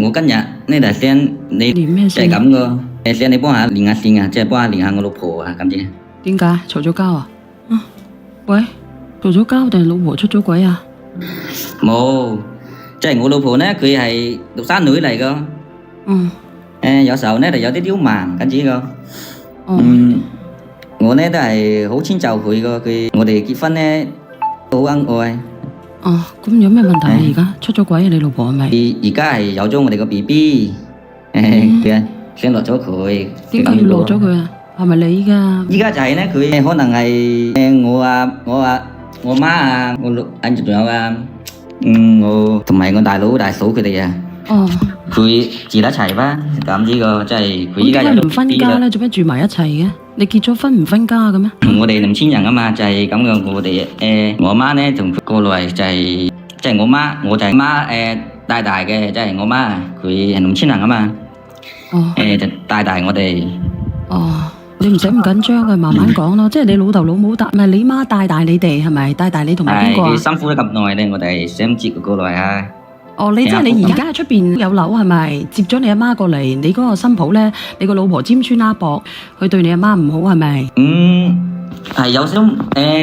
我今日呢就想你練咩先？即係咁個，想你幫下練下線啊，即係幫下練下我老婆啊，咁啫。點解嘈咗交啊？喂，嘈咗交定係老婆出咗軌啊？冇，即係我老婆呢，佢係獨生女嚟噶。有時候呢就有啲刁蠻，咁子個。我呢都係好遷就佢個，我哋結婚呢都好恩愛。咁有咩問題啊？而家出咗軌啊？你老婆係咪？而家係有咗我哋個 BB，佢想落咗佢。點解要落咗佢啊？係咪你噶？依家就係呢，佢可能係我媽啊，我仲有啊，我同埋我大佬大嫂佢哋啊。佢住得一齊吧？咁呢個即係佢依家有咗 BB 啦。點解唔分家咧？做咩住埋一齊嘅？你結咗婚唔分家嘅咩？我哋年輕人啊嘛，就係咁嘅。我哋我媽呢同佢過來就係即係我媽，我就係媽帶大嘅，即係我媽佢係年輕人啊嘛。就帶大我哋。你唔使咁緊張嘅，慢慢講咯。即係你老豆老母帶，唔係你媽帶大你哋係咪？帶大你同埋邊個啊？佢辛苦咗咁耐咧，我哋想接佢過來啊。你即係你而家喺出邊有樓係咪？接咗你阿媽過嚟，你嗰個新抱咧，你個老婆尖酸刻薄，佢對你阿媽唔好係咪？係有少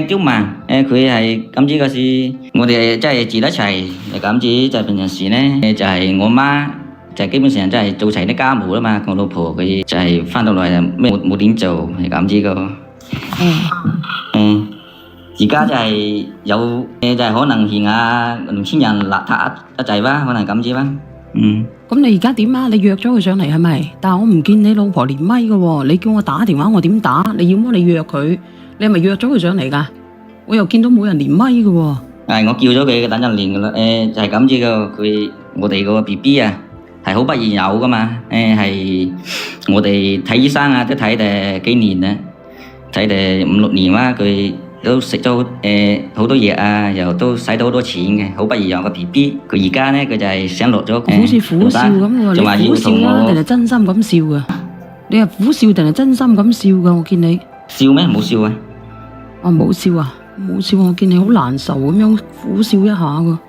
刁蠻，佢係咁子嘅事，我哋即係住得齊，咁子就平常時咧，就係我媽就基本上真係做齊啲家務啦嘛，我老婆佢就係翻到嚟就咩冇點做，係咁子個。而家就係有就係可能嫌年輕人邋遢一滯吧，可能咁子吧。咁你而家點啊？你約咗佢上嚟係咪？但係我唔見你老婆連咪嘅喎，你叫我打電話我點打？你要麼你約佢，你係咪約咗佢上嚟㗎？我又見到冇人連咪嘅喎。我叫咗佢嘅，等陣連㗎啦。就係咁子個我哋個 BB 啊，係好不易有㗎嘛。係我哋睇醫生啊，都睇咗幾年啦，睇咗5、6年啦，佢都食咗好多藥啊，又都使咗好多錢嘅，好不易有個 BB。佢而家呢，佢就係想落咗。好似苦笑咁喎，你苦笑啦，定係真心咁笑噶？你係苦笑定係真心咁笑噶？我見你笑咩？冇笑啊！冇笑啊！冇笑，我見你好難受咁樣苦笑一下噶。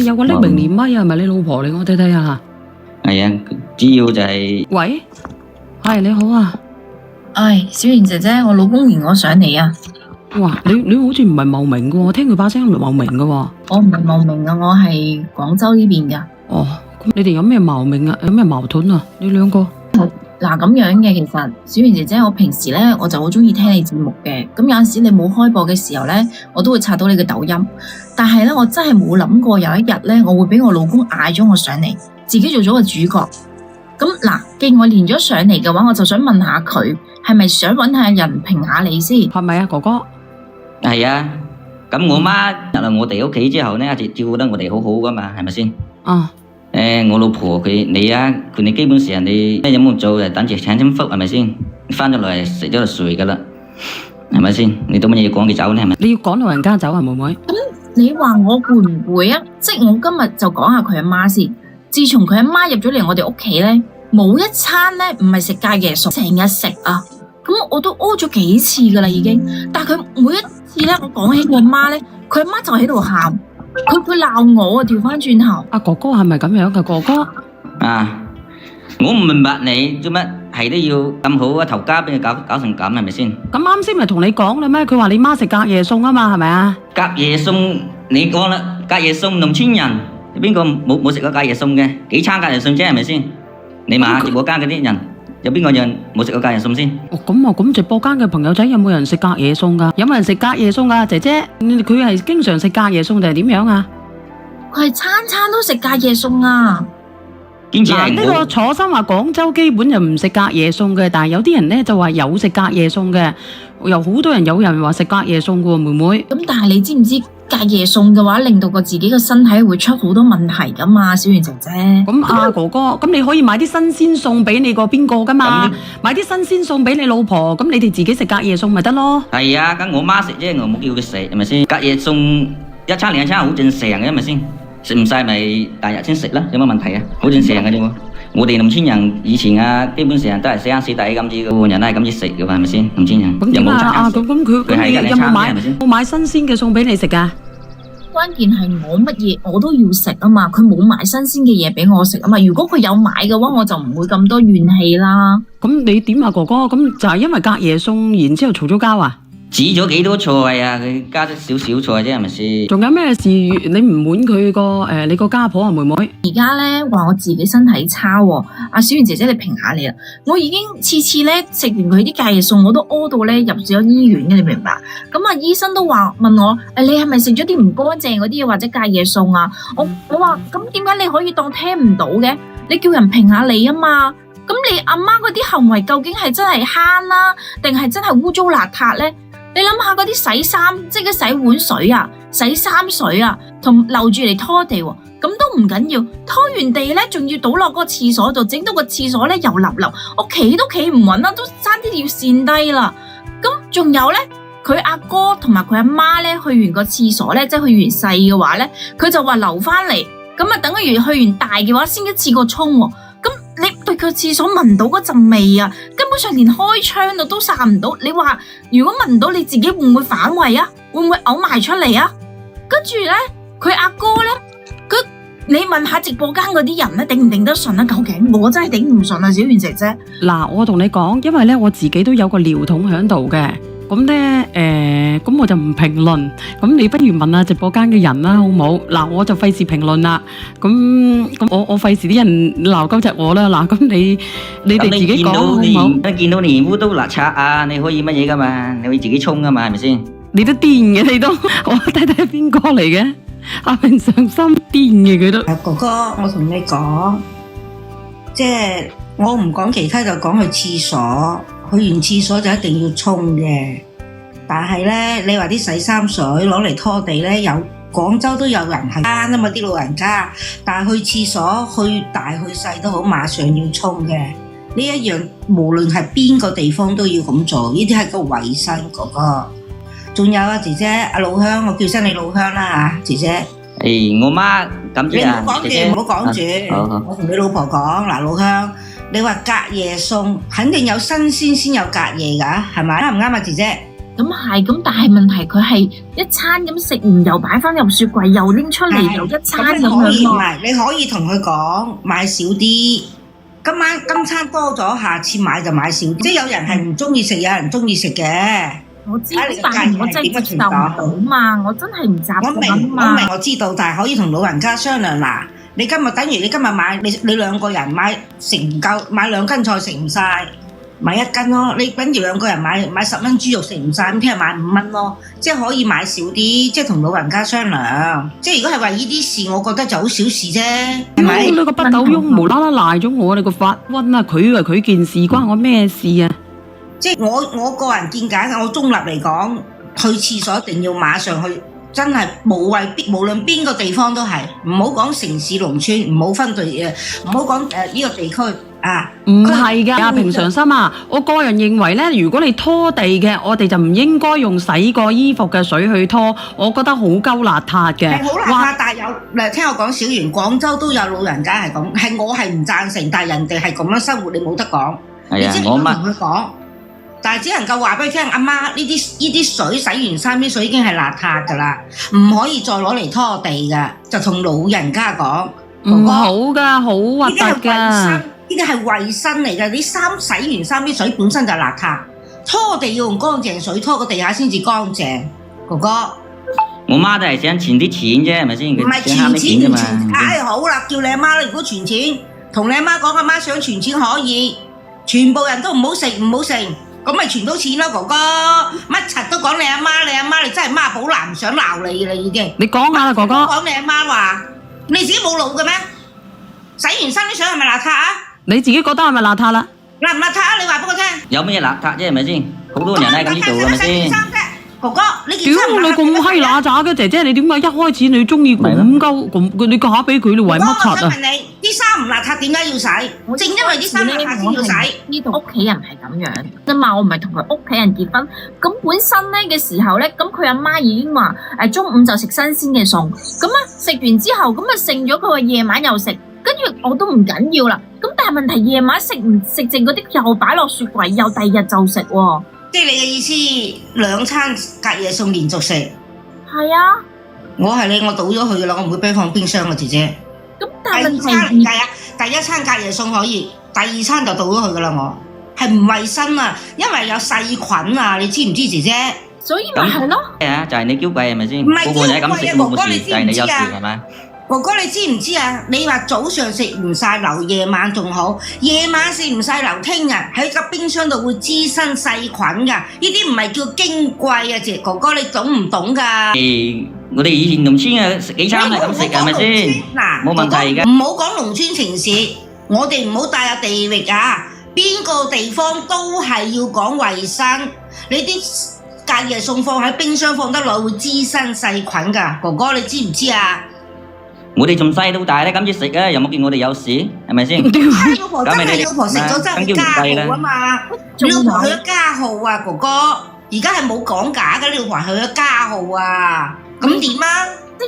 有個匿名連咪係咪你老婆嚟？我睇睇下。係啊，主要就係。喂，係你好啊。小瑩姐姐，我老公連我上嚟啊。哇，你好似唔係茂名嘅喎，我聽佢把聲唔係茂名嘅喎。我唔係茂名啊，我係廣州呢邊噶。咁你哋有咩茂名啊？有咩矛盾啊？你兩個？嗱咁樣嘅，其實小瑩姐姐，我平時呢，我就好中意聽你節目嘅。咁有陣時你冇開播嘅時候呢，我都會刷到你嘅抖音。但係呢，我真係冇諗過有一日呢，我會俾我老公嗌咗我上嚟，自己做咗個主角。咁嗱，既然我連咗上嚟嘅話，我就想問下佢，係咪想揾下人評下你先？係咪啊，哥哥？係啊，咁我媽入嚟我哋屋企之後呢，一直照顧得我哋好好噶嘛，係咪先？我老婆佢基本上你咩有冇做就等住請親福，係咪先？翻咗嚟食咗就睡噶啦，係咪先？你做乜嘢要趕佢走呢？係咪？你要趕老人家走啊，妹妹？咁你話我會唔會啊？即係我今日就講下佢阿媽先。自從佢阿媽入咗嚟我哋屋企呢，冇一餐呢唔係食隔夜餸，成日食啊！咁我都屙咗幾次噶啦已經，但係佢每一次呢，我講起我阿媽呢，佢阿媽就喺度喊，佢鬧我啊！調翻轉頭，哥哥係咪咁樣嘅？哥哥我唔明白你做乜係都要咁好啊頭家俾佢搞成咁，係咪先？咁啱先咪同你講啦咩？佢話你媽食隔夜餸啊嘛，係咪啊？隔夜餸你講啦，隔夜餸農村人邊個冇食過隔夜餸嘅？幾餐隔夜餸啫，係咪先？你問下直播間嗰啲人，有邊個人冇食過隔夜餸先？咁直播間嘅朋友仔有冇人食隔夜餸噶？有冇人食隔夜餸噶？姐姐，佢係經常食隔夜餸定係點樣啊？佢係餐餐都食隔夜餸啊！嗱，呢個楚生話廣州基本就唔食隔夜餸嘅，但係有啲人呢就話有食隔夜餸嘅，有好多人有人話食隔夜餸嘅，妹妹。咁但係你知唔知隔夜餸嘅話，令到自己個身體會出好多問題噶嘛，小圓姐姐。咁哥哥，咁你可以買啲新鮮餸俾你個邊個噶嘛？買啲新鮮餸俾你老婆，咁你哋自己食隔夜餸咪得咯？係啊，咁我媽食啫，我冇叫佢食，係咪先？隔夜餸一餐兩餐好正常嘅，係咪先？食唔晒咪第日先食啦，有乜問題啊？好正常嘅啫喎。我哋農村人以前基本上都係死慳死抵咁子嘅，人都係咁子食嘅，係咪先？農村人咁點啊？咁佢有冇買新鮮嘅餸俾你食噶？關鍵係我乜嘢我都要食啊嘛，佢冇買新鮮嘅嘢俾我食啊嘛。如果佢有買嘅話，我就唔會咁多怨氣啦。咁你點啊哥哥？咁就係因為隔夜餸，然之後嘈咗交啊？煮咗幾多菜啊？佢加咗少少菜啫，係咪先？仲有咩事你唔滿佢個你個家婆啊妹妹？而家咧話我自己身體差喎，阿小圓姐姐你評下你啦。我已經次次咧食完佢啲隔夜餸，我都屙到咧入咗醫院嘅，你明白？咁啊醫生都話問我你係咪食咗啲唔乾淨嗰啲嘢或者隔夜餸啊？我話咁點解你可以當聽唔到嘅？你叫人評下你啊嘛。咁你阿媽嗰啲行為究竟係真係慳啦，定係真係污糟邋遢咧？你諗下嗰啲洗衫，即係洗碗水啊、洗衫水啊，同留住嚟拖地喎，咁都唔緊要。拖完地咧，仲要倒落嗰個廁所度，整到個廁所咧油立立，我企都企唔穩啦，都差啲要跣低啦。咁仲有咧，佢阿哥同埋佢阿媽咧，去完個廁所咧，即係去完細嘅話咧，佢就話留翻嚟，咁啊等佢去完大嘅話，先一次過沖喎。咁你對佢廁所聞到嗰陣味啊，根本上連開窗度都散唔到。你話如果聞到你自己會唔會反胃啊？會唔會嘔埋出嚟啊？跟住咧，佢阿哥咧，你問下直播間嗰啲人咧，頂唔頂得順啊？究竟我真係頂唔順啊，小圓姐姐。嗱，我同你講，因為咧我自己都有個尿桶喺度嘅。咁咧，咁我就唔評論。咁你不如問下直播間嘅人啦，好唔好？嗱，我就費事評論啦。咁我費事啲人鬧鳩窒我啦。嗱，咁你哋自己講好唔好？見到你污糟邋遢啊，你可以乜嘢噶嘛？你可以自己沖噶嘛，係咪先？你都癲嘅，你都我睇睇邊個嚟嘅？阿平上心癲嘅佢都。哥哥，我同你講，即係我唔講其他，就講去廁所。去完廁所就一定要沖嘅，但係咧，你話啲洗衫水攞嚟拖地咧，有廣州都有人係慳啊嘛，啲老人家，但係去廁所去大去細都好，馬上要沖嘅。呢一樣無論係邊個地方都要咁做，呢啲係個衞生哥哥。仲有啊，姐姐阿老鄉，我叫聲你老鄉啦嚇，姐姐。我媽咁啫啊，姐姐。唔好講住，我同你老婆講嗱，老鄉。你話隔夜餸肯定有新鮮先有隔夜㗎，係咪？啱唔啱啊，姐姐？咁係，咁但係問題佢係一餐咁食完又擺翻入雪櫃，又拎出嚟又一餐咁樣。唔係，你可以同佢講買少啲，今餐多咗，下次買就買少啲。即係有人係唔中意食，有人中意食嘅。我知，但係我真係接受唔到嘛，我真係唔習慣嘛。我明，我知道，但係可以同老人家商量嗱。你今日等於你今日買你兩個人買食唔夠，買2斤菜食唔晒，買1斤咯。你等於兩個人買10蚊豬肉食唔晒，咁聽日買5蚊咯。即係可以買少啲，即係同老人家商量。即係如果係話呢啲事，我覺得就好小事啫，係咪？你個北斗翁無啦啦賴咗我，你個發瘟啊！佢件事關我咩事啊？即係我個人見解，我中立嚟講，去廁所一定要馬上去。真係無論邊個地方都係，唔好講城市農村，唔好分對唔好講呢個地區啊。唔係㗎，平常心啊！我個人認為咧，如果你拖地嘅，我哋就唔應該用洗過衣服嘅水去拖，我覺得好鳩邋遢嘅。係好邋遢，但係有聽我講，小圓廣州都有老人家係咁，係我係唔贊成，但係人哋係咁樣生活，你冇得講。你只能夠同佢講。但係只能夠話俾佢聽，阿媽呢啲水洗完衫啲水已經係邋遢㗎啦，唔可以再攞嚟拖地㗎，就同老人家講。唔好㗎，好核突㗎。呢啲係衞生嚟㗎，你衫洗完衫啲水本身就邋遢，拖地要用乾淨水拖個地下先至乾淨。哥哥，我媽都係想存啲錢啫，係咪先？唔係存錢唔存，唉好啦，叫你阿媽如果存錢，同你阿媽講，阿媽想存錢可以，全部人都唔好食唔好食。咁咪存到錢咯，哥哥，乜柒都講你阿媽，你真係媽寶男，想鬧你啦已經。你講下啦，哥哥。講你阿媽話，你自己冇腦嘅咩？洗完衫啲水係咪邋遢啊？你自己覺得係咪邋遢啦？邋唔邋遢啊？你話俾我聽。有乜嘢邋遢啫？係咪先？好多人喺咁呢度係咪先？哥哥，你件衫你咁閪乸渣嘅姐姐，你點解一開始你中意咁鳩咁？你嫁俾佢，你為乜柒啊？我想問你，啲衫唔邋遢點解要洗？正因為啲衫邋遢先要洗。呢度屋企人係咁樣啫嘛，我唔係同佢屋企人結婚。咁本身咧嘅時候咧，咁佢阿媽已經話中午就食新鮮嘅餸，咁啊食完之後咁啊剩咗，佢話夜晚又食，跟住我都唔緊要啦。咁但係問題夜晚食唔食剩嗰啲又擺落雪櫃，又第二日就食喎。即係你嘅意思，2餐隔夜餸連續食？係啊。我係你，我倒咗佢噶啦，我唔會俾放冰箱嘅姐姐。咁但係問第二餐題第一餐隔夜餸可以，第二餐就倒咗佢噶啦，我係唔衞生啊，因為有細菌啊，你知唔知姐姐？所以咪係咯。係啊，就係你嬌貴係咪先？唔係個個就係咁食嬌貴啊哥哥冇事，就係你有事係咪？哥哥，你知唔知啊？你話早上食唔晒留，夜晚仲好，夜晚食唔晒留，聽日喺個冰箱度會滋生細菌㗎。呢啲唔係叫矜貴啊，姐哥哥，你懂唔懂㗎？我哋以前農村啊，食幾餐都係咁食係咪先？嗱，冇問題嘅。唔好講農村城市，我哋唔好帶入地域啊！邊個地方都係要講衞生。你啲隔夜餸放喺冰箱放得耐會滋生細菌㗎，哥哥你知唔知啊？我哋從細到大咧咁住食啊，有冇見我哋有事？係咪先？老婆真係老婆食咗真係家豪啊嘛！你老婆去咗家豪啊，哥哥，而家係冇講假嘅，你老婆去咗家豪啊，咁點啊？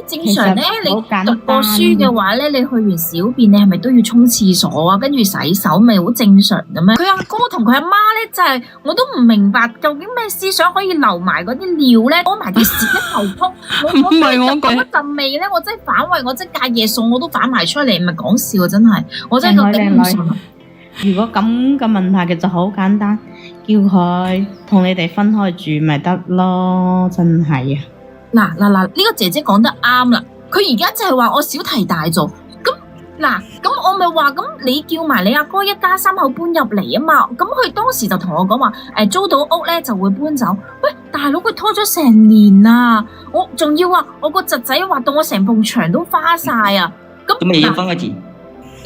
即係正常咧，你讀過書嘅話咧，你去完小便，你係咪都要沖廁所啊？跟住洗手，咪好正常嘅咩？佢阿哥同佢阿媽咧，就係我都唔明白，究竟咩思想可以留埋嗰啲尿咧，攞埋啲屎一頭撲。唔係我講嗰陣味咧，我真係反胃，我真係隔夜餸我都反埋出嚟，唔係講笑啊！真係，我真係覺得頂唔順。如果咁嘅問題，其實好簡單，叫佢同你哋分開住咪得咯，真係啊！嗱，呢個姐姐講得啱啦，佢而家就係話我小題大做，咁我咪話咁你叫埋你阿哥一家三口搬入嚟啊嘛，咁佢當時就同我講話，租到屋咧就會搬走。喂，大佬佢拖咗成年啊，我仲要話我個侄仔畫到我成埲牆都花晒啊，咁你要分開住。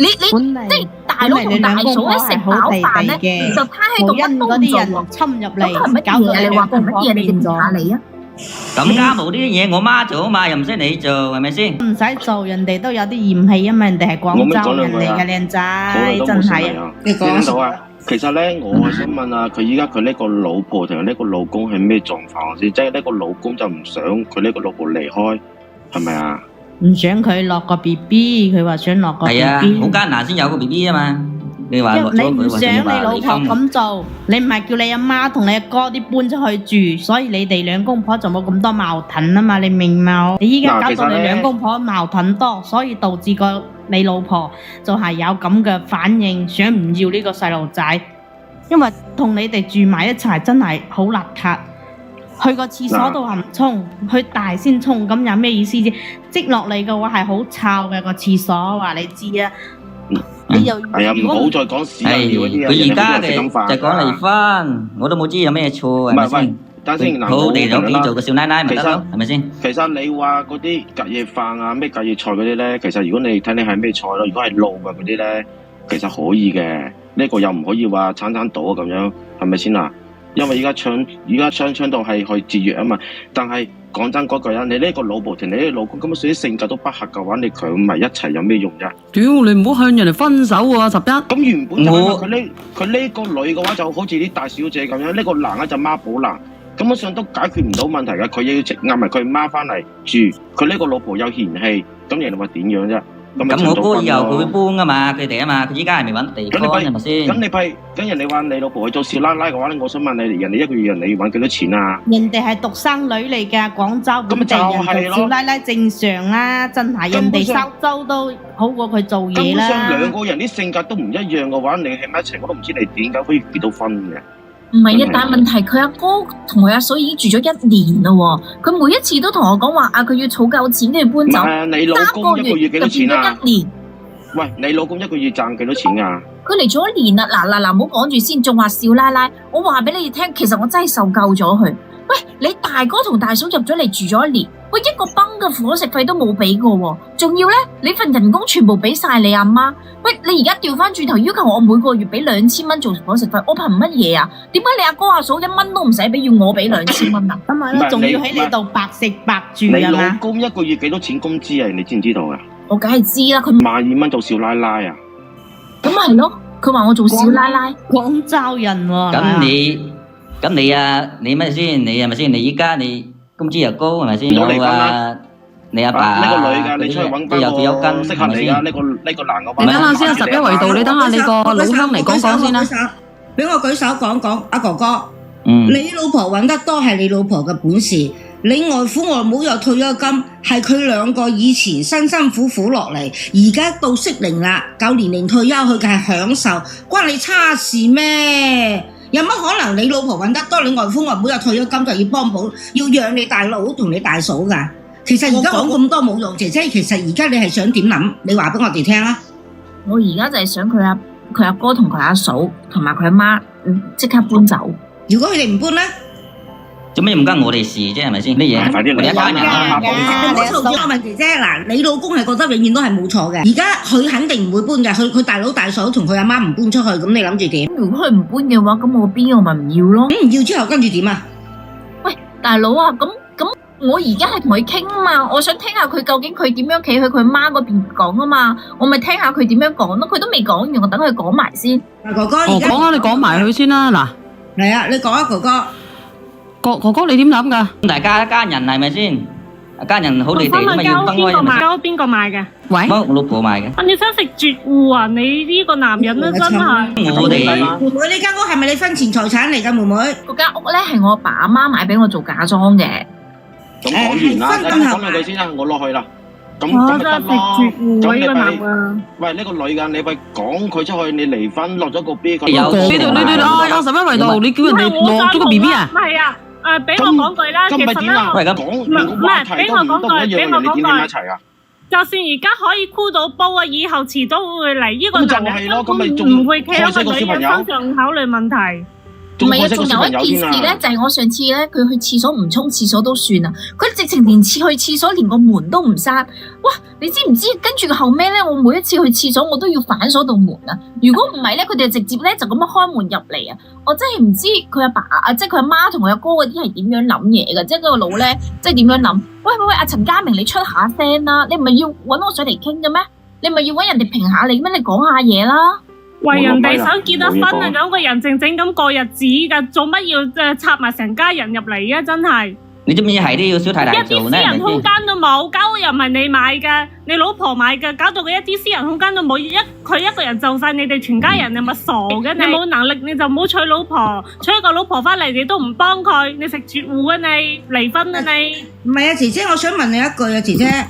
你即係大佬同大嫂一食飽飯咧，就攤喺度乜都唔做喎，侵入嚟，咁係乜嘢？你話係乜嘢？你哋唔下你啊？咁家務啲嘢我媽做啊嘛，又唔識你做，係咪先？唔使做，人哋都有啲嫌棄啊嘛，人哋係廣州人嚟嘅靚仔，真係啊！你聽到啊？其實咧，我想問下佢依家佢呢個老婆同呢個老公係咩狀況先？即係呢個老公就唔想佢呢個老婆離開，係咪啊？唔想佢落個 BB，佢話想落個 BB。係啊，好艱難先有個 BB 啊嘛。你話落咗你唔佢，想你老婆咁做，你唔係叫你阿媽同你阿哥啲搬出去住，所以你哋兩公婆就冇咁多矛盾啊嘛，你明冇？你依家搞到你兩公婆矛盾多，所以導致個你老婆就係有咁嘅反應，想唔要呢個細路仔，因為同你哋住埋一齊真係好邋遢。去個廁所都話唔沖，去大先沖，咁有咩意思啫？積落嚟嘅話係好臭嘅個廁所，話你知啊。你又係啊，唔好再講屎尿嗰啲啊！佢而家嘅就講離婚，我都冇知有咩錯，係咪先？等先，好地有幾做個少奶奶咪得咯，係咪先？其實你話嗰啲隔夜飯啊、咩隔夜菜嗰啲咧，其實如果你睇你係咩菜咯，如果係滷嘅嗰啲咧，其實可以嘅。呢個又唔可以話餐餐倒咁樣，係咪先啊？因為而家倡導係去節約啊嘛，但係講真嗰句啊，你呢個老婆同你呢個老公根本上啲性格都不合嘅話，你強埋一齊有咩用啫？屌你唔好向人哋分手啊！11咁原本就係佢呢個女嘅話就好似啲大小姐咁樣，呢個男咧就媽寶男，根本上都解決唔到問題嘅。佢要嗌埋佢媽翻嚟住，佢呢個老婆有嫌棄，咁人哋話點樣啫？咁我估以後佢會搬噶嘛，佢哋啊嘛，佢依家係未揾地方係咪先？咁人哋話你老婆去做少奶奶嘅話咧，我想問你，人哋一個月人哋要揾幾多錢啊？人哋係獨生女嚟㗎，廣州本地人做少奶奶正常啦，真係人哋收租都好過佢做嘢啦。根本上兩個人啲性格都唔一樣嘅話，你喺埋一齊我都唔知你點解可以結到婚嘅。唔係啊，但係問題佢阿哥同佢阿嫂已經住咗1年啦喎，佢每一次都同我講話佢要儲夠錢跟住搬走。你老公一個月幾多錢啊？就變咗1年。喂，你老公一個月賺幾多錢啊？佢嚟咗1年啦，嗱，唔好講住先，仲話少奶奶。我話俾你哋聽，其實我真係受夠咗佢。喂，你大哥同大嫂入咗嚟住咗1年，喂，一個崩嘅伙食費都冇俾過喎，仲要咧你份人工全部俾晒你阿媽。喂，你而家調翻轉頭要求我每個月俾2000蚊做伙食費，我憑乜嘢啊？點解你阿哥阿嫂1蚊都唔使俾，要我俾2000蚊啊？咁咪咯，仲要喺你度白食白住啊嘛？你老公一個月幾多錢工資啊？你知唔知道啊？我梗係知啦，佢12蚊做少奶奶啊？咁係咯，佢話我做少奶奶，廣州人喎。咁你啊，你咩先？你係咪先？你依家你工資又高係咪先？有啊，你阿爸呢個女㗎，你出去揾翻個適合你㗎，呢個男嘅。你等下先啊，11維度，你等下你個老鄉嚟講講先啦。俾我舉手講講，阿哥哥，你老婆揾得多係你老婆嘅本事，你外父外母有退休金，係佢兩個以前辛辛苦苦落嚟，而家到適齡啦，夠年齡退休，佢嘅係享受，關你叉事咩？有乜可能你老婆揾得多，你外父外母有退休金就要幫補，要養你大佬同你大嫂㗎？其實而家講咁多冇用，姐姐，其實而家你係想點諗？你話俾我哋聽啊！我而家就係想佢阿哥同佢阿嫂同埋佢阿媽即刻搬走。如果佢哋唔搬咧？做咩唔關我哋事啫？係咪先？啲嘢快啲嚟我哋一家人啊！你冇錯咗個問題啫。嗱，你老公係覺得永遠都係冇錯嘅。而家佢肯定唔會搬嘅。佢大佬大嫂同佢阿媽唔搬出去，咁你諗住點？如果佢唔搬嘅話，咁我邊個咪唔要咯？唔要之後跟住點啊？喂，大佬啊，咁我而家係同佢傾啊嘛，我想聽下佢究竟佢點樣企去佢媽嗰邊講啊嘛，我咪聽下佢點樣講咯。佢都未講完，我等佢講埋先。哥哥，而家講啊，你講埋佢先啦。嗱，係啊，你講啊，哥哥。哥哥你點諗㗎？大家一家人係咪先？一家人好地地咁咪要分開係咪？交邊個買嘅？喂，我老婆買嘅。你想食絕戶啊？你呢個男人咧真係。我哋妹妹呢間屋係咪你婚前財產嚟㗎？妹妹嗰間屋咧係我阿爸阿媽買俾我做嫁妝嘅。咁講完啦，講兩句先啦，我落去啦。咁咪得咯。咁你咪喂呢個女㗎，你咪講佢出去，你離婚落咗個 B 佢。有你阿十一圍度，你叫人哋落咗個 BB 啊？唔係啊，俾我講句啦，其實咧，喂，而家講唔係俾我講句，俾我講句。就算而家可以箍到煲啊，以後遲早會嚟。呢個男人根本唔會企喺個女人身上考慮問題。唔係啊，仲有一件事咧，就係我上次咧，佢去廁所唔沖廁所都算啦，佢直情連去廁所連個門都唔閂。哇！你知唔知？跟住後尾咧，我每一次去廁所我都要反鎖道門啊！如果唔係咧，佢哋直接咧就咁樣開門入嚟啊！我真係唔知佢阿爸啊，即係佢阿媽同佢阿哥嗰啲係點樣諗嘢㗎？即係嗰個腦咧，即係點樣諗？喂，阿陳家明，你出下聲啦！你唔係要揾我上嚟傾嘅咩？你唔係要揾人哋評下你咩？你講下嘢啦！為人哋想結得婚啊，兩個人靜靜咁過日子噶，做乜要插埋成家人入嚟啊？真係你知唔知係都要小太太一做咧？啲私人空間都冇，間屋又唔係你買嘅，你老婆買嘅，搞到佢一啲私人空間都冇，佢一個人就晒你哋全家人，你咪傻嘅？你冇能力你就唔好娶老婆，娶一個老婆翻嚟你都唔幫佢，你食絕戶啊你，離婚啊你？唔係啊，姐姐，我想問你一句啊，姐姐，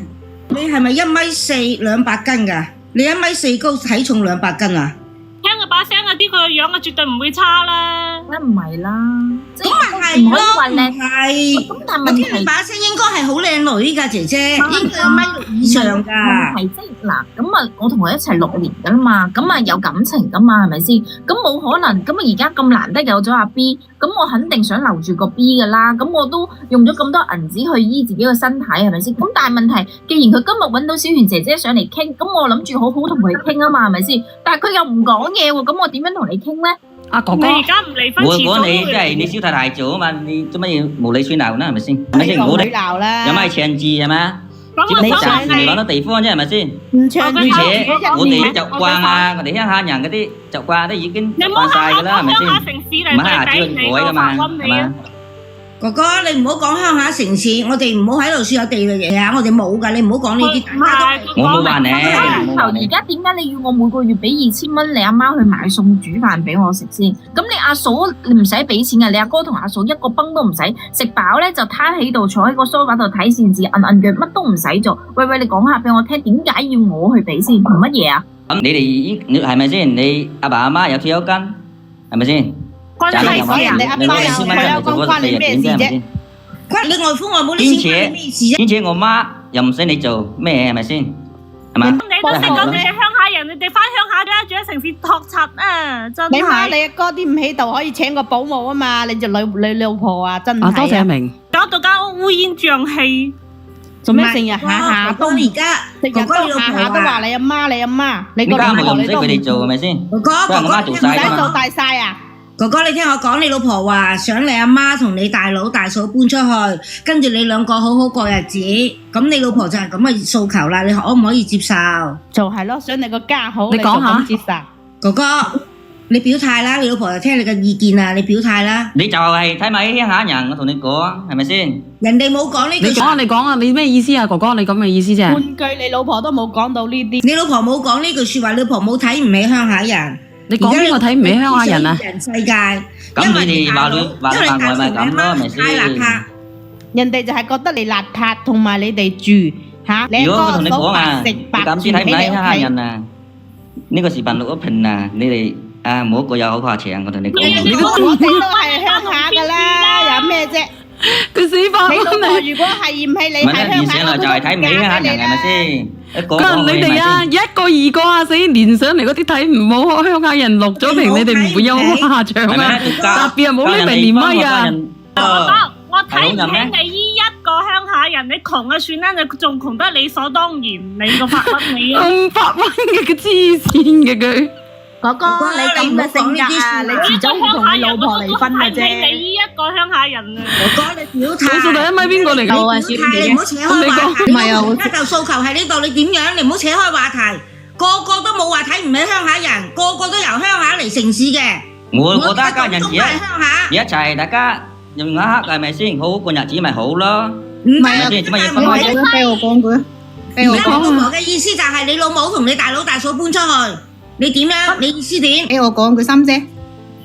你係咪1米4 200斤㗎？你1米4高，體重200斤啊？聽佢把聲嗰啲，佢個樣啊，絕對唔會差啦。梗唔係啦，咁咪係咯，唔係。咁但係問題，你把聲應該係好靚女㗎，姐姐，應該有1米6以上㗎。問題即係嗱，咁啊，我同佢一齊6年㗎啦嘛，咁啊有感情㗎嘛，係咪先？咁冇可能，咁啊而家咁難得有咗阿 B，咁我肯定想留住個 B 㗎啦。咁我都用咗咁多銀紙去醫自己個身體，係咪先？咁但係問題，既然佢今日揾到小圓姐姐上嚟傾，咁我諗住好好同佢傾啊嘛，係咪先？但係佢又唔講嘢喎，咁我點樣同你傾咧？阿哥哥，你而家唔離婚，如果你即係你小太太做啊嘛，你做乜要無理取鬧咧？係咪先？係咪先？我哋鬧啦，有咩強制係嘛？咁你我想暫時未揾到地方啫，係咪先？唔唱而且我哋習慣啊，我哋鄉下人嗰啲習慣都已經習慣晒㗎啦，係咪先？唔係下朝改㗎嘛，係嘛？哥哥，你唔好講鄉下城市，我哋唔好喺度説有地嘅嘢啊！我哋冇㗎，你唔好講呢啲。我冇話你，而家點解你要我每個月俾2000蚊你阿媽去買餸煮飯俾我食先？咁你阿嫂你唔使俾錢㗎，你阿哥同阿嫂一個崩都唔使，食飽咧就攤喺度坐喺個梳化度睇電視，摁腳乜都唔使做。喂，你講下俾我聽，點解要我去俾先？憑乜嘢啊？咁你哋係咪先？你阿爸阿媽有退休金，係咪先？關你事啊！你阿媽有退休金關你咩事啫？關你外父外母啲錢關你咩事啫？兼且我媽又唔使你做咩，係咪先？係嘛？你都識講你哋鄉下人，你哋翻鄉下嘅，住喺城市托柒啊！真係。你媽你阿哥啲唔喺度，可以請個保姆啊嘛！你隻你老婆啊，真係。啊，多謝阿明。搞到間屋烏煙瘴氣，做咩成日下下都而家食日都下下都話你阿媽你阿媽，你個老婆你都唔佢哋做係咪先？哥哥，我媽做晒㗎嘛。唔使做大晒啊！哥哥，你聽我講，你老婆話想你阿媽同你大佬大嫂搬出去，跟住你兩個好好過日子，咁你老婆就係咁嘅訴求啦，你可唔可以接受？就係咯，想你個家好，你講下接受。哥哥，你表態啦，你老婆就聽你嘅意見啦，你表態啦。你就係睇埋啲鄉下人，我同你講，係咪先？人哋冇講呢句。你講啊，你咩意思啊，哥哥？你咁嘅意思啫？半句你老婆都冇講到呢啲。你老婆冇講呢句説話，你老婆冇睇唔起鄉下人。你講邊個睇唔起鄉下人啊？人世界，咁你哋話你話外咪咁咯，係咪先？人哋就係覺得你邋遢，同埋你哋住嚇，你如果我哥同你講啊，白食你白住咁先睇唔睇喺你屋企。鄉下人啊？呢個視頻錄咗屏啊，你哋啊冇一個有好怕情，我同你講。我哋都係鄉下噶啦，有咩啫？佢死法你老婆啦你！如果係嫌棄你唔係啦，係鄉下，連上來就係睇唔起鄉下人係咪先？一講咁你哋啊，一個二個啊，死連上嚟嗰啲睇唔好鄉下人錄咗屏，你哋唔會有好下場啊！特別係冇呢鼻連咪啊！我睇唔起你依一個鄉下人，你窮啊算啦，你仲窮得理所當然，你個發瘟你啊！ 500蚊嘅，佢黐線嘅佢。哥哥你咁嘅性格啊，你遲早會同你老婆離婚嘅睇唔起你啫。依一個鄉下人啊！哥哥你表態，老實第一米邊個嚟㗎？好啊，你小表態，你唔好扯開話題。唔係啊我而家就訴求喺呢度，你點樣？你唔好扯開話題。個個都冇話睇唔起鄉下人，個個都由鄉下嚟城市嘅。我覺得一家人都係鄉下。一齊，大家用下黑係咪先？好好過日子咪好咯。唔係咪先？做乜嘢分開啫？俾我講句，而家我老婆嘅意思就係你老母同你大佬大嫂搬出去，你點樣？你意思點？俾我講句心姐，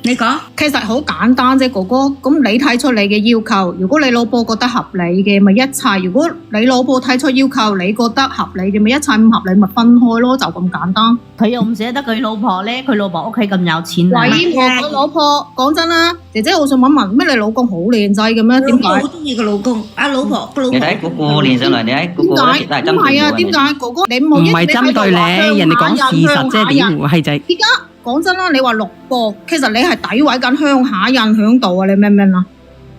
你講。其實好簡單啫，哥哥。咁你提出你嘅要求，如果你老婆覺得合理嘅，咪一齊；如果你老婆提出要求，你覺得合理嘅，咪一齊；唔合理咪分開咯，就咁簡單。佢又唔捨得佢老婆咧，佢老婆屋企咁有錢啊！喂，我老婆講真啦，姐姐我想問問，咩你老公好靚仔嘅咩？點解我好？中意個老公，阿老婆個老婆。你睇嗰個連上嚟，你睇嗰個一直都係針對唔係啊？我點解哥哥你唔好唔係針對你，人哋講事實啫，屌係仔。而家講真啦，你話錄播，其實你係詆毀緊鄉下人響度啊！你明唔明啊？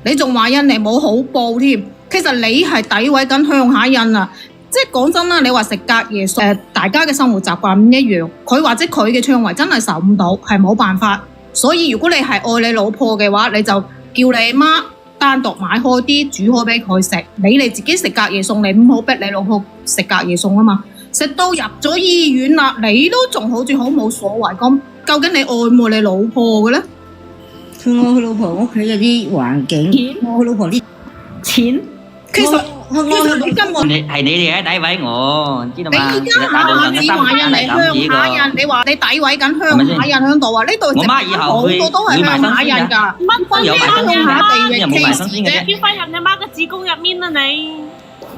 你仲話人哋冇好報添，其實你係詆毀緊鄉下人啊！即係講真啦，你話食隔夜餸，大家嘅生活習慣唔一樣，佢或者佢嘅腸胃真係受唔到，係冇辦法。所以如果你係愛你老婆嘅話，你就叫你媽單獨買開啲煮開俾佢食，你自己食隔夜餸，你唔好逼你老婆食隔夜餸啊嘛！食到入咗醫院啦，你都仲好似好冇所謂咁。究竟你愛唔愛你老婆嘅咧？佢愛佢老婆屋企嗰啲環境，愛佢老婆啲錢。其實你根本係你哋喺詆毀我，知道你嘛？而家大陸人嘅只話人哋心態係咁鄉下子人，你話你詆毀緊鄉下人喺度啊？呢度我媽以後會好多都係鄉下人㗎，乜分有埋鄉新鮮下地域㗎，又冇埋 case 新鮮嘅啫。要翻入你媽嘅子宮入面啊你！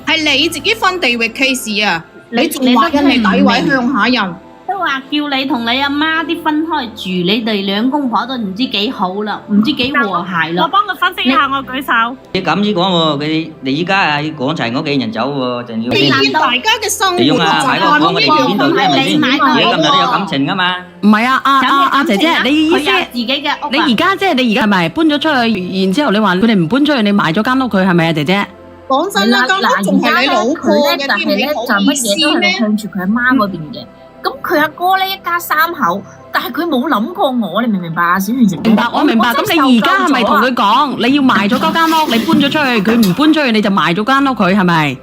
係你自己分地域 case 啊！你你仲話人哋詆毀鄉下人？都話叫你同你阿媽啲分開住，你哋兩公婆都唔知幾好啦，唔知幾和諧我啦。幫佢分析一下，我舉手。你咁子講喎，你依家啊要趕齊我屋企人走喎，仲要你見大家嘅生活你用啊買個房我哋住邊度啫？係咪先？而家今日都有感情噶嘛？唔係啊，阿姐姐，你意思佢有自己嘅屋啊你而家即係你而家係咪搬咗出去？然之後你話佢哋唔搬出去，你賣咗間屋佢係咪啊，姐姐？講真啦，間屋仲係你老婆嘅，佢咧就乜嘢都係向住佢阿媽嗰邊嘅。咁佢阿哥咧一家三口，但係佢冇諗過我，你明唔明白啊？小圓成明白，我明白。咁你而家係咪同佢講，你要賣咗嗰間屋，你搬咗出去，佢唔搬出去，你就賣咗間屋佢係咪？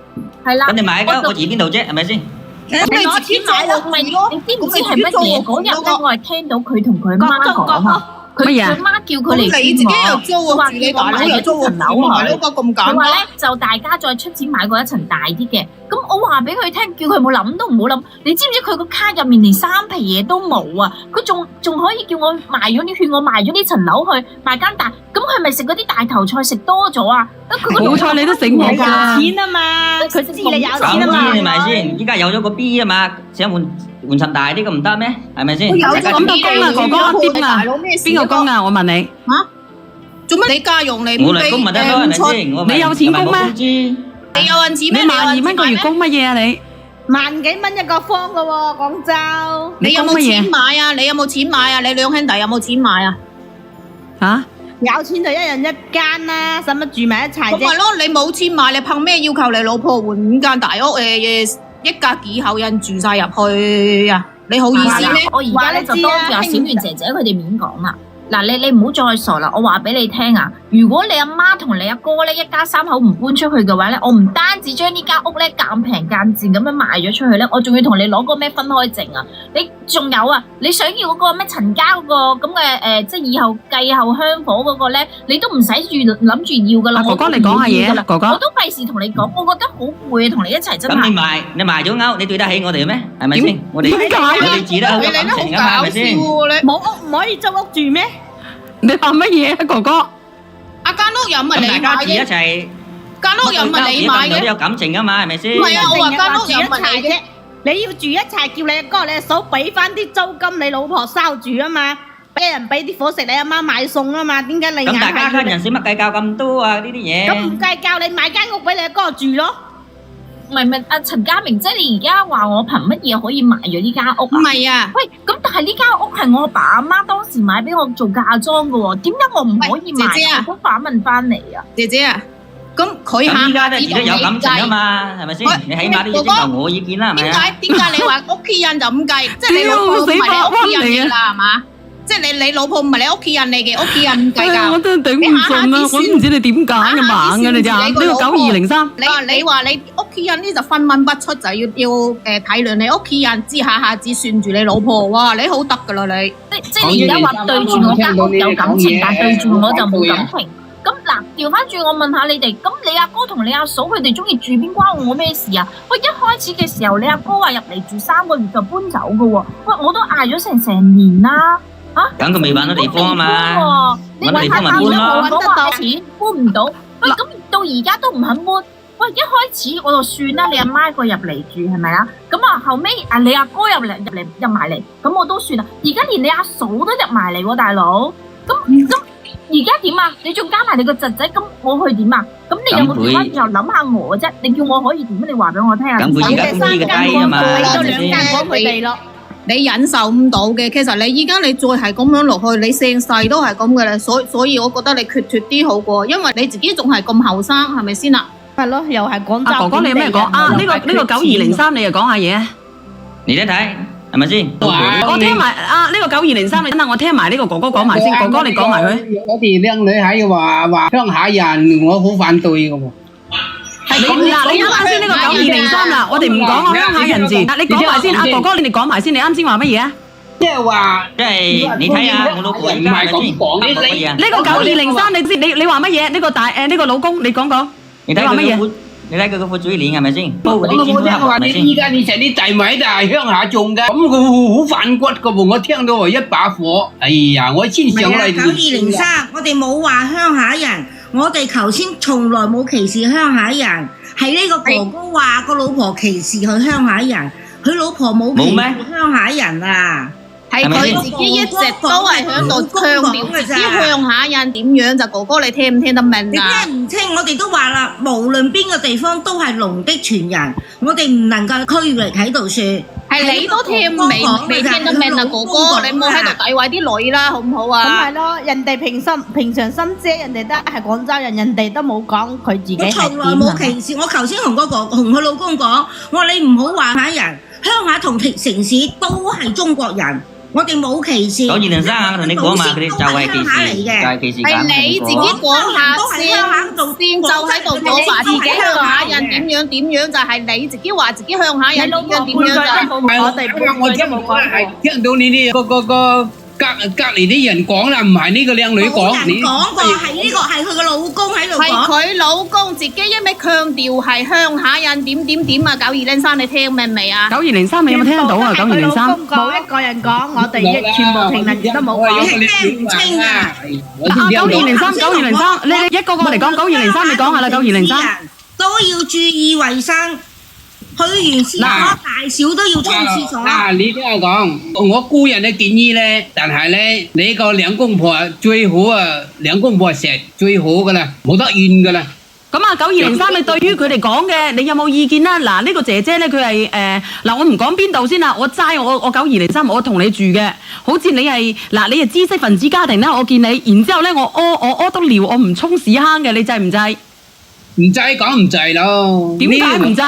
係啦。咁你買間屋我住邊度啫？係咪先？你攞錢買屋咪咯？你知唔知係乜嘢？嗰日咧，我係聽到佢同佢媽講啊。佢乜嘢啊佢媽叫佢嚟你自己又租啊，住你大佬又租啊，層樓啊，買屋咁簡單。佢話咧就大家再出錢買過一層大啲嘅。咁我話俾佢聽，叫佢冇諗都唔好諗。你知唔知佢個卡入面連三皮嘢都冇啊？佢仲可以叫我賣咗啲，勸我賣咗呢層樓去賣間大。咁佢咪食嗰啲大頭菜食多咗啊？好彩你都醒目㗎。錢啊嘛，佢知你有錢啊咁嘛。係咪先？依家有咗個 B 啊嘛，想換層大啲咁唔得咩？係咪先？有咗咁個工啊，哥哥邊啊？邊個工啊？我問你。做乜你家用你唔俾我嚟供咪得咯，係咪先？我咪你有錢供咩咪冇工資你有銀紙咩？你12蚊個月供乜嘢啊你？萬幾蚊一個方噶喎，廣州。你有冇供乜嘢錢買啊？你有冇錢買啊？你兩兄弟有冇錢買啊？嚇？有錢就一人一間啦，使乜住埋一齊啫？咁咪咯，你冇錢買，你憑咩要求你老婆換5間大屋？一家幾口人住晒入去啊？你好意思咩？我而家咧就當住阿小圓姐姐佢哋面講啦。嗱，你唔好再傻啦！我話俾你聽啊，如果你阿媽同你阿哥咧一家三口唔搬出去嘅話咧，我唔單止將呢間屋咧賤平賤賤咁樣賣咗出去咧，我仲要同你攞個咩分開證啊！你仲有啊？你想要嗰個咩陳家嗰個咁嘅即係以後繼後香火嗰個咧，你都唔使諗住要噶啦。哥哥你講下嘢啊，哥哥。我都費事同你講，我覺得好攰啊，同你一齊真係。咁你賣咗屋，你對得起我哋咩？係咪先？我哋點解啊我哋住得好有感情噶嘛？係咪先？冇屋唔可以租屋住咩？你話乜嘢啊，哥哥？啊間屋有咪咁你買大家住一嘅？齊，間屋又唔係你買嘅，都有感情噶嘛，係咪先？唔係啊，我話間屋又唔住一齊係你嘅啫。你要住一齊，叫你阿哥、你阿嫂俾翻啲租金，你老婆收住啊嘛。俾人俾啲伙食，你阿媽買餸啊嘛。點解你硬咁大家係要人使乜計較咁多啊？呢啲嘢。咁唔計較，你買間屋俾你阿哥住咯。唔係阿陳家明，即係你而家話我憑乜嘢可以賣咗呢間屋唔啊？係啊，喂，咁但係呢間屋係我阿爸阿媽當時買俾我做嫁妝嘅喎，點解我唔可以賣？喂姐姐啊我都反問翻嚟啊！姐姐啊，咁佢咁依家都自自己有感情啊嘛，係咪先？你起碼都要徵求我意見啦，係咪啊？點解你話屋企人就唔計？即係你老婆唔係你屋企人嚟啦，係嘛？即係你老婆唔係你屋企人嚟嘅，屋企人唔計㗎。我真係頂唔順啦，我都唔知你點揀嘅猛嘅你咋？呢個9203，你話你屋企人呢就分文不出，就要體諒你屋企人，知下只算住你老婆，哇！你好得㗎啦你。即係你而家話對住我間屋有感情，但對住我就冇感情。咁嗱，調翻轉我問下你哋，咁你阿哥同你阿嫂佢哋中意住邊關我咩事啊？喂，一開始嘅時候你阿哥話入嚟住3個月就搬走㗎喎，喂，我都嗌咗成年啦。咁佢未揾到地方啊嘛，你揾下搬咯，講話錢搬唔到，喂咁到而家都唔肯搬，喂一開始我就算啦，你阿媽個入嚟住係咪啊？咁啊後尾你阿哥入埋嚟，咁我都算啦。而家連你阿嫂都入埋嚟喎，大佬，咁而家點啊？你仲加埋你個侄仔，咁我去點啊？咁你有冇調翻又諗下我啫？你叫我可以點？你話俾我聽啊！咁佢而家公司嘅雞啊嘛，俾咗係咪2間先？房佢哋咯。你忍受唔到嘅，其實你依家你再係咁樣落去，你成世都係咁嘅啦。所以我覺得你決絕啲好過，因為你自己仲係咁後生，係咪先啊？係咯，又係廣州。阿哥哥你有咩講啊？呢個9203你又講下嘢啊？你睇睇係咪先？我聽埋啊呢個9203，你等我聽埋呢個哥哥講埋先，哥哥你講埋佢。嗰啲靚女喺話鄉下人，我好反對嘅喎。嗱，你啱啱先呢個9203啦，我哋唔講個鄉下人字。嗱，你講埋先，阿哥哥你哋講埋先，你啱先話乜嘢啊？即係話，即係你睇下我老婆而家係咪先？乜嘢啊？呢個9203你知你話乜嘢？呢個呢個老公你講講，你睇話乜嘢？你睇佢個副嘴臉係咪先？煲嗰我冇聽啲煎盒話你依係咪先？家你成啲大米就係鄉下種嘅，咁佢好反骨嘅喎。我聽到一把火，哎呀，我先上嚟。 9203，我哋冇話鄉下人，我哋頭先從來冇歧視鄉下人，係呢個哥哥話個老婆歧視佢鄉下人，佢老婆冇歧視鄉下人啊。係佢自己一直都係喺度強調自己鄉下人點樣，就哥哥你聽唔聽得明你啊？聽唔清？我哋都話啦，無論邊個地方都係龍的傳人，我哋唔能夠區域喺度説。係你都聽未聽得明啊，哥哥，你冇喺度詆毀啲女啦，好唔好咁啊？係咯，人哋平常心啫，人哋都係廣州人，人哋都冇講佢自己我係從來冇歧視。我頭先同佢老公講，我話你唔好話鄉下人，鄉下同城市都係中國人。我哋冇歧視。9203啊，同你講嘛，佢哋就係歧視，就係歧視㗎。係你自己講下先，就喺度講話自己鄉下人點樣點樣，就係你自己話自己鄉下人點樣點樣就。我哋我聽冇講係聽到你啲個隔離啲人講啦，唔係呢個靚女講。你講過係呢個係佢個老公喺度係講。佢老公自己一味強調係鄉下人點點點啊！9203你聽明未啊9203你有冇聽得到啊？9203。冇一個人講，我哋全部評論員都冇講。聽唔清啊！啊9203，你一個個嚟講9203，你講下啦9203。都要注意衞生，去完廁所大小都要沖廁所。你聽我講，我個人嘅建議咧，但係咧，你個兩公婆最好啊，兩公婆錫最好噶啦，冇得怨噶啦。咁啊9203，你對於佢哋講嘅，你有冇意見啦？嗱，呢個姐姐咧，佢係嗱，我唔講邊度先啦，我齋我9203，我同你住嘅，好似你係嗱，你係知識分子家庭咧，我見你，然之後咧，我屙得尿，我唔沖屎坑嘅，你制唔制？唔制講唔制咯。點解唔制？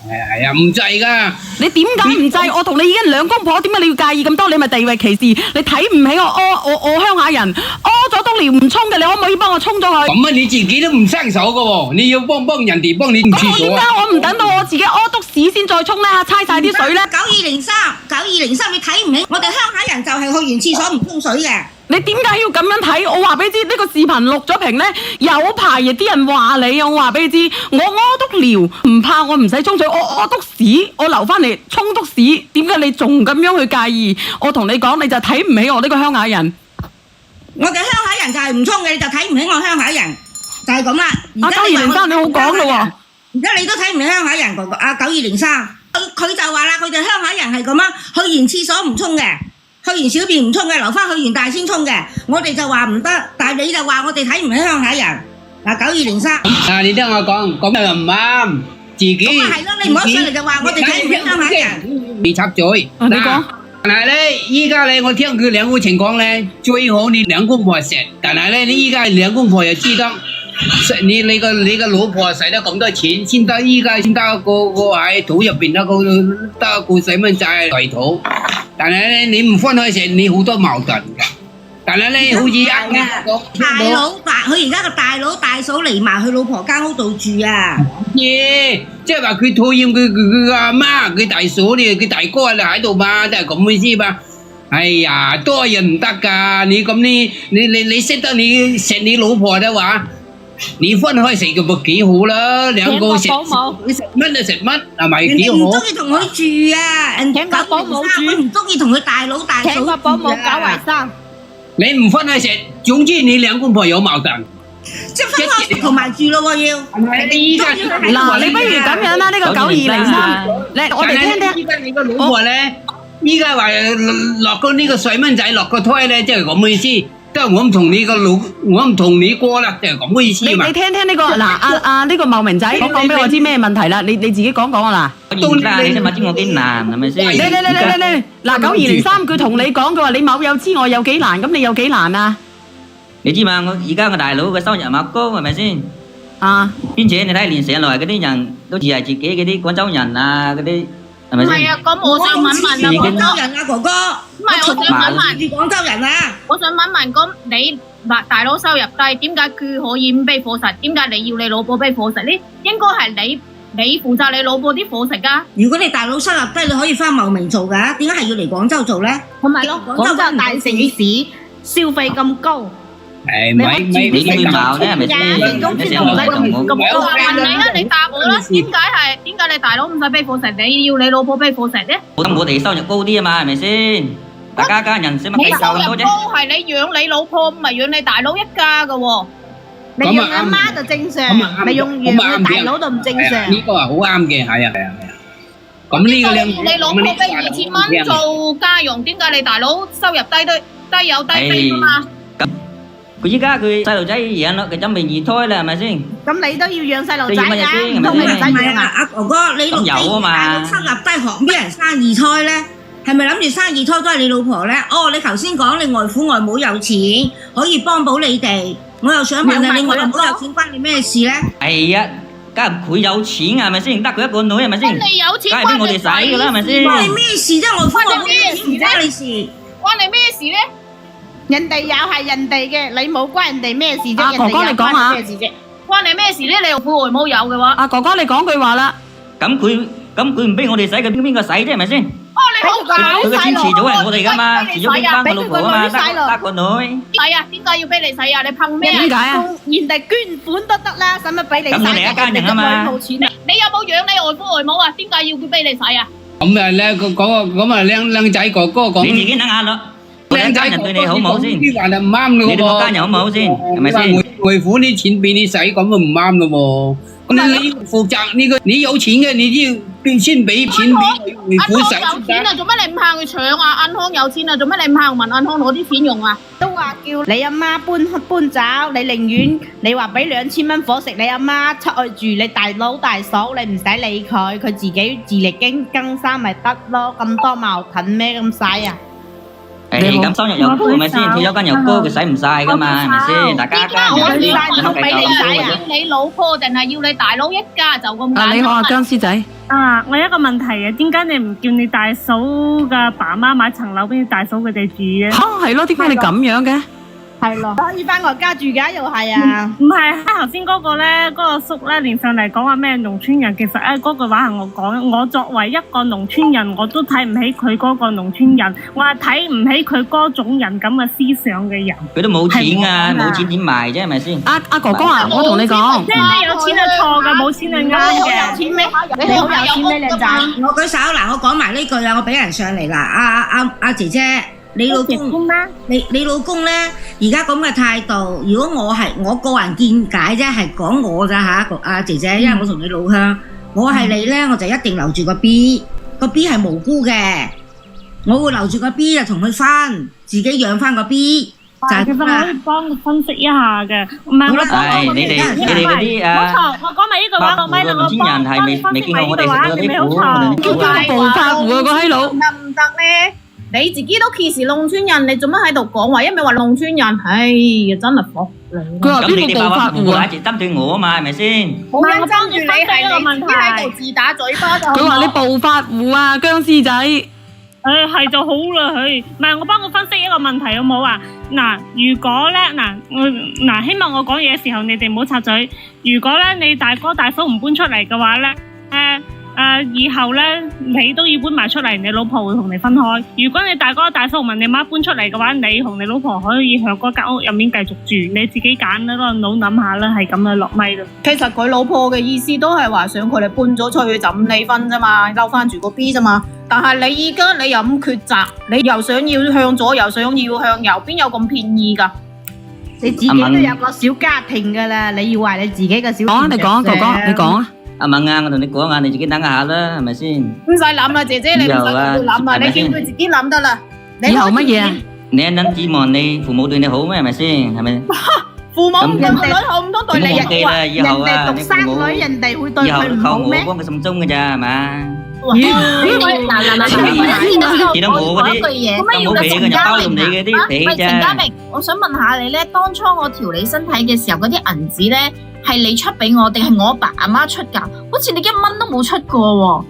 係啊，唔制噶。你點解唔制？我同你已經兩公婆，點解你要介意咁多？你咪地位歧視，你睇唔起我鄉下人，屙咗都尿唔沖嘅，你可唔可以幫我沖咗佢？咁啊，你自己都唔伸手噶喎，你要幫人哋幫你唔廁所。咁我點解我唔等到我自己屙督屎先再沖咧？猜晒啲水咧？9203，你睇唔起我哋鄉下人就係去完廁所唔沖水嘅。你點解要咁樣睇？我話俾你知，呢個視頻錄咗屏咧，有排啲人話你啊！我話俾你知，我屙督尿唔怕，我唔使沖水，我屙督屎，我留翻嚟沖督屎。點解你仲咁樣去介意？我同你講，你就睇唔起我呢個鄉下人。我哋鄉下人就係唔沖嘅，你就睇唔起我鄉下人。就係咁啦。阿9203你好講咯喎，而家你都睇唔起鄉下人哥哥，阿9203，佢就話啦，佢哋鄉下人係咁啊，去完廁所唔沖嘅，去完小便唔沖嘅，留翻去完大先沖嘅。我哋就話唔得，但係你就話我哋睇唔起鄉下人。嗱9203，你聽我講，咁又唔啱，自己咁啊係咯，你唔好上嚟就話我哋睇唔起鄉下人。你插嘴，你講。但係咧，依家咧，我聽佢兩個情況咧，最好你兩公婆食。但係咧，你依家兩公婆又知得，你個老婆使得咁多錢，先得依家先得個喺肚入邊得個細蚊仔嚟肚。但係咧，你唔分開食，你好多矛盾嘅。但係咧，好似大佬佢而家個大佬大嫂嚟埋佢老婆間屋度住啊！耶，即係話佢討厭佢阿媽，佢大嫂你佢大哥你喺度嘛，都係咁意思嘛。哎呀，多人唔得噶，你咁你識得你錫你老婆嘅話，你分開食嘅咪幾好啦，兩個食你食乜就食乜，係咪幾好？人哋唔中意同佢住啊，請個保姆住，佢唔中意同佢大佬大嫂住啊。請個保姆搞衞生。你唔分開食，總之你兩公婆有矛盾。即係分開食同埋住咯喎要。嗱，你不如咁樣啦，呢個9203，我哋聽聽。依家你個老婆咧，依家話落個呢個細蚊仔落個胎咧，即係咁嘅意思。即係我唔同你過啦，即係咁嘅意思嘛。你聽聽呢個嗱，呢個茂名仔講俾我知咩問題啦？你自己講講啊嗱。到你都咪知我幾難係咪先？你嗱9203佢同你講，佢話你某有知我有幾難，咁你有幾難啊？你知嘛？而家我大佬嘅收入冇高係咪先？啊！兼且你睇連上來嗰啲人都似係自己嗰啲廣州人啊嗰啲係咪先？唔係啊，咁我想問問啊，廣州人啊哥哥，唔係我想問問住廣州人啊，我想問問咁你大佬收入低，點解佢可以唔俾伙食？點解你要你老婆俾伙食呢？應該係你負責你老婆啲伙食噶。如果你大佬收入低，你可以翻茂名做噶，點解係要嚟廣州做咧？同埋咯，廣州大城市消費咁高。誒，咪你鬧咧係咪先？你成日嚟同我我話問你啊，你答我啦，點解你大佬唔使俾伙食，你要你老婆俾伙食咧？咁我哋收入高啲啊嘛，係咪先？大家人使乜計較咁多啫？你收入高係你養你老婆，唔係養你大佬一家噶喎。你養阿媽就正常，你養你大佬就唔正常。呢個係好啱嘅，係啊。咁呢個你老婆俾2000蚊做家用，點解你大佬收入低有低飛噶嘛？佢依家佢細路仔養咯，佢準備二胎啦，係咪先？咁你都要養細路仔㗎，唔通你唔使養啊？阿哥哥，你大佬收入低，學咩人生二胎咧？係咪諗住生二胎都係你老婆咧？哦，你頭先講你外父外母有錢，可以幫補你哋。我又想問你外母有錢關你咩事咧？係啊，梗係佢有錢啊，係咪先？得佢一個女係咪先？你有錢梗係俾我哋使㗎啦，係咪先？關你咩事啫？外父外母有錢唔關你事，關你咩事咧？人哋又係人哋嘅，你冇關人哋咩事啫？阿哥哥你講下，關你咩事咧？你外父外母有嘅話，阿哥哥你講句話啦。咁佢唔俾我哋使，佢邊個使啫？係咪先？哦，你好佢個錢遲早係我哋噶嘛，遲早俾翻個老婆啊嘛，得個女。係啊，點解要俾你使啊？你憑咩？點解啊？人哋捐款都得啦，使乜俾你使？咁我哋一家人啊嘛。冇錢啊！你有冇養你外父外母啊？點解要佢俾你使啊？咁啊咧，咁啊靚仔哥哥講，你自己諗下咯。靚仔人對你好唔好先？啲話就唔啱咯喎。你哋個家人好唔好先？係咪先？外父啲錢俾你使，咁啊唔啱咯喎。你負責呢個，你有錢嘅，你都要先俾錢俾外父使。銀行有錢啊，做乜你唔行去搶啊？銀行有錢啊，做乜你唔行問銀行攞啲錢用啊？都話叫你阿媽搬走，你寧願你話俾2000蚊伙食你阿媽出去住，你大佬大嫂你唔使理佢，佢自己自力更生咪得咯，咁多矛盾咩咁使啊？咁收入又高係咪先？退休金又高，佢使唔晒噶嘛？係咪先？大家家人你有俾你使啊？要你老婆定係要你大佬一家就咁簡單？你好啊，僵屍仔。啊，我有一個問題啊，點解你唔叫你大嫂嘅爸媽買層樓俾你大嫂佢哋住嘅？嚇係咯，點解你咁樣嘅？係咯，可以翻外家住㗎，又係啊。唔係，頭先嗰個咧，嗰個叔咧連上嚟講話咩農村人，其實嗰句話係我講，我作為一個農村人，我都睇唔起佢嗰個農村人，我係睇唔起佢嗰種人咁嘅思想嘅人。佢都冇錢啊，冇錢點賣啫？係咪先？阿哥哥啊，我同你講，即係你有錢係錯嘅，冇錢係啱嘅。有錢咩？你好有錢咩靚仔？我舉手嗱，我講埋呢句啊，我俾人上嚟啦，阿姐姐。你老公你老公咧而家咁嘅態度，如果我個人見解啫，係講我咋吓，阿姐姐，因為我同你老鄉，我係你咧，我就一定留住個 B， 個 B 係無辜嘅，我會留住個 B 就同佢分，自己養翻個 B。其實我可以幫佢分析一下嘅，唔係我幫你哋嗰啲冇錯，我講埋呢句話落咪啦，我幫你分析埋呢句話，你咪好錯。叫佢暴發戶啊個閪佬！得唔得咧？你自己都歧視農村人，你做乜喺度講話？一味話農村人，唉呀真係服你。佢話邊個暴發戶啊？一直針對我啊嘛，係咪先？好認真住你係你自己喺度自打嘴巴就。佢話你暴發戶啊，僵屍仔！係就好啦，唔係我幫佢分析一個問題好冇啊？嗱，如果咧希望我講嘢嘅時候你哋唔好插嘴。如果咧你大哥大嫂唔搬出嚟嘅話咧，以後咧你都要搬埋出嚟，你老婆會同你分開。如果你大哥大嫂問你媽搬出嚟嘅話，你同你老婆可以喺嗰間屋入面繼續住，你自己揀啦，個腦諗下啦，係咁樣落咪啦。其實佢老婆嘅意思都係話想佢哋搬咗出去就唔離婚啫嘛，留翻住個 B 啫嘛。但係你而家你又咁抉擇，你又想要向左，又想要向右，邊有咁便宜㗎？你自己都有個小家庭㗎啦，你要為你自己嘅小家庭着想。哥哥，你講啊！阿敏啊，我同你講啊，你自己等下啦，係咪先？唔使諗啦，姐姐你唔使諗啦，你叫佢自己諗得啦。以後乜嘢啊？你一撚指望你父母對你好咩？係咪先？係咪？父母對女好唔通對你好啊？以後啊，獨生女人哋會對佢唔好咩？以後靠我幫佢心中㗎咋，係嘛？嗱，見到我嗰啲咁好皮嘅就包容你嘅啲皮啫。陳家明，我想問下你咧，當初我調理身體嘅時候，嗰啲銀紙咧係你出俾我，定係我阿爸阿媽出㗎？好似你1蚊都冇出過喎。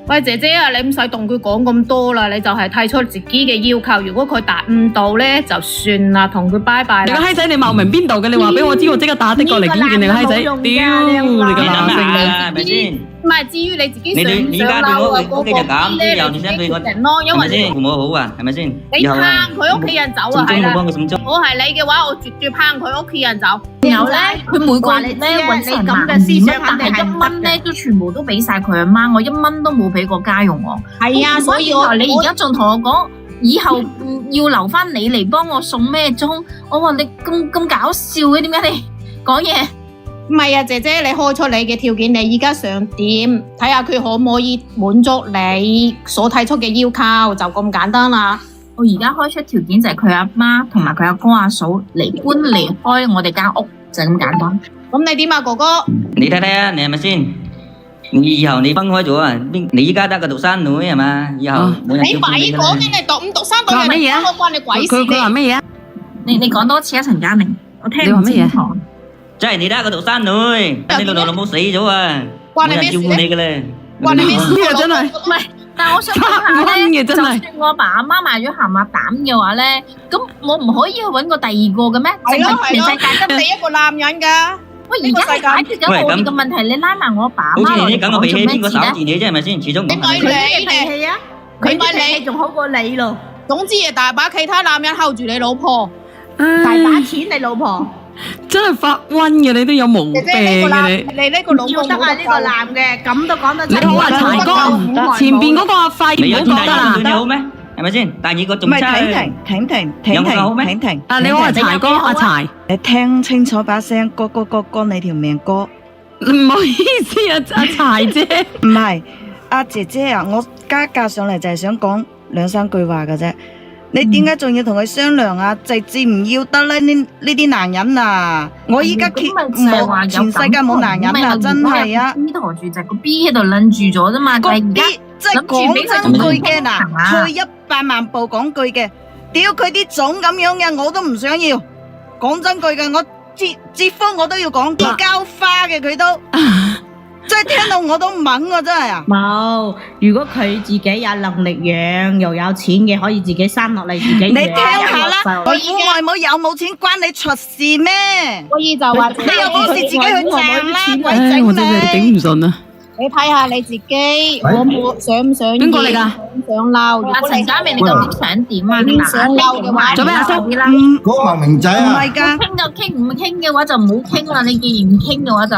喂，姐姐啊，你唔使同佢講咁多啦，你就係提出自己嘅要求，如果佢達唔到咧，就算啦，同佢拜拜啦。你個閪仔，你茂名邊度嘅？你話俾我知，我即刻打的過嚟見見你個閪仔。屌，你個乸性係咪先？唔係，至於你自己想唔你而家對我屋企就咁，咧，之後你想對我定咯，因為先父母好啊，係咪先？你拚佢屋企人走啊，係啦。我係你嘅話，我絕對拚佢屋企人走。然後咧，佢每個月咧揾成萬2蚊，但係1蚊咧都全部都俾晒佢阿媽，我1蚊都冇俾過家用喎。係啊，所以你而家仲同我講，以後要留翻你嚟幫我送咩鐘？我話你咁搞笑嘅，點解你講嘢？唔係啊，姐姐，你開出你嘅條件，你而家想點？睇下佢可唔可以滿足你所提出嘅要求，就咁簡單啦。我而家開出條件就係佢阿媽同埋佢阿哥阿嫂離開我哋間屋，就係咁簡單。咁你點啊，哥哥？你睇睇啊，你係咪先？以後你分開咗啊？你依家得個獨生女係嘛？以後冇人照顧你㗎啦。你講嘅你獨唔獨生女係乜嘢？關你鬼事？佢話乜嘢啊？你講多次啊，陳家明，我聽唔清楚。即係你得個獨生女，你老豆老母死咗啊，冇人照顧你嘅咧。關你咩事啊？真係唔係，但係我想問下咧，就算我阿爸阿媽賣咗鹹鴨蛋嘅話咧，咁我唔可以去揾個第二個嘅咩？係咯，全世界得你一個男人㗎。喂，而家係解決緊我哋嘅問題，你拉埋我阿爸阿媽好似你咁嘅脾氣，邊個做咩守住你啫？係咪先？始終你咪你脾氣啊！佢脾氣仲好過你咯。總之係大把其他男人 hold 住你老婆，大把錢你老婆。真係發瘟嘅，你都有毛病嘅你。你呢個老公要得啊！呢個男嘅咁都講得出。你好啊，柴哥，前邊嗰個阿廢唔好講得啦。你好咩？係咪先？第二個仲差。停！啊，你好啊，柴哥，阿柴。你聽清楚把聲，哥，你條命哥。唔好意思啊，阿柴姐。唔係，阿姐姐啊，我加價上嚟就係想講2、3句話嘅啫。你點解仲要同佢商量啊？直接唔要得咧？呢啲男人啊，我依家全世界冇男人啊，真係啊！呢台住就個 B 喺度撚住咗啫嘛，個 B 即係講真句嘅嗱，退100萬步講句嘅，屌佢啲種咁樣嘅我都唔想要。講真句嘅，我結婚我都要講結交花嘅佢都。真係聽到我都懵啊！真係啊！冇，如果佢自己有能力養，又有錢嘅，可以自己生落嚟自己養。你聽下啦，外父外母有冇錢關你出事咩？所以就話你有本事自己去賺啦，鬼唉，整我真係頂唔順啊！你睇下你自己，我冇想唔想邊個嚟㗎？想嬲？阿陳家明，你究竟想點啊？你想嬲嘅話，做咩阿叔？嗰個明仔啊！唔係㗎，傾就傾，唔傾嘅話就唔好傾啦。你既然唔傾嘅話就。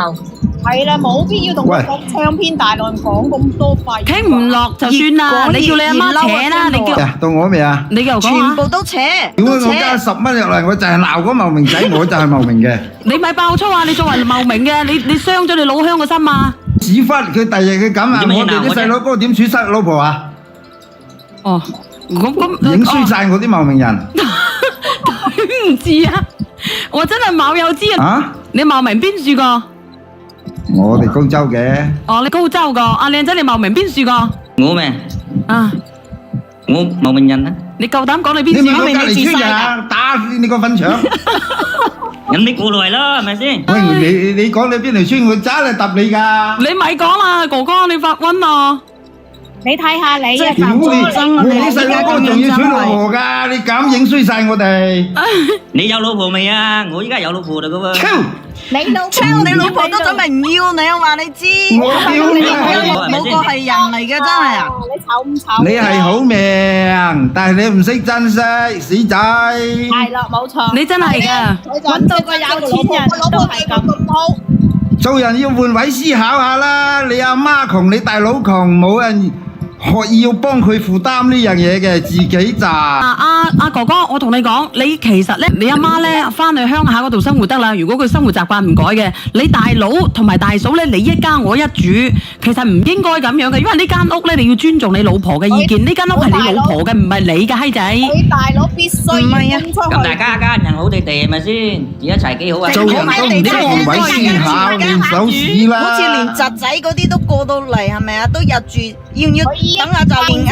係啦，冇必要同佢講唱篇大論講咁多廢。傾唔落就算啦，你叫你阿媽扯啦，你叫到我未啊？你又講全啊？部都扯，如果我加10蚊入嚟，我就係鬧嗰茂名仔，我就係茂名嘅。你咪爆粗啊！你作為茂名嘅，你傷咗你老鄉個心啊！屎忽佢第日佢咁啊！我哋啲細佬哥點處失老婆啊？哦，咁影衰晒我啲茂名人。唔知啊，我真係冇有知啊！啊？你茂名邊處個？我哋高州嘅。哦，你高州個，阿靚仔你茂名邊處個？我咩？啊，我茂名人啊。你夠膽講你邊處？你咪我隔離村人啊！打你個粉腸！咁你過來咯，係咪先？喂，你講你邊條村，我真係揼你㗎！你咪講啦，哥哥你發瘟啊！你睇下你啊，屌你！我啲細佬哥仲要娶老婆㗎，你咁影衰晒我哋！你有老婆未啊？我依家有老婆啦噶喎。你老你老婆都準備唔要你，我話你知。我屌你！冇個係人嚟嘅，真係啊！你醜唔醜？你係好命，但係你唔識珍惜，死仔！係啦，冇錯。你真係㗎，揾到個有錢人都係咁。做人要換位思考下啦，你阿媽窮，你大佬窮，冇人學要幫佢負擔呢樣嘢嘅，自己賺。阿哥哥，我同你講，你其實咧，你阿媽咧翻去鄉下嗰度生活得啦。如果佢生活習慣唔改嘅，你大佬同埋大嫂咧，你一家我一主，其實唔應該咁樣嘅，因為呢間屋咧，你要尊重你老婆嘅意見。呢間屋係你老婆嘅，唔係你嘅閪仔。你大佬必須唔係啊搬出去。咁大家家人好地地係咪先？住一齊幾好啊！做人都唔識換位思考，練手指啦。好似連侄仔嗰啲都過到嚟，係咪啊？都入住，要唔要等下就連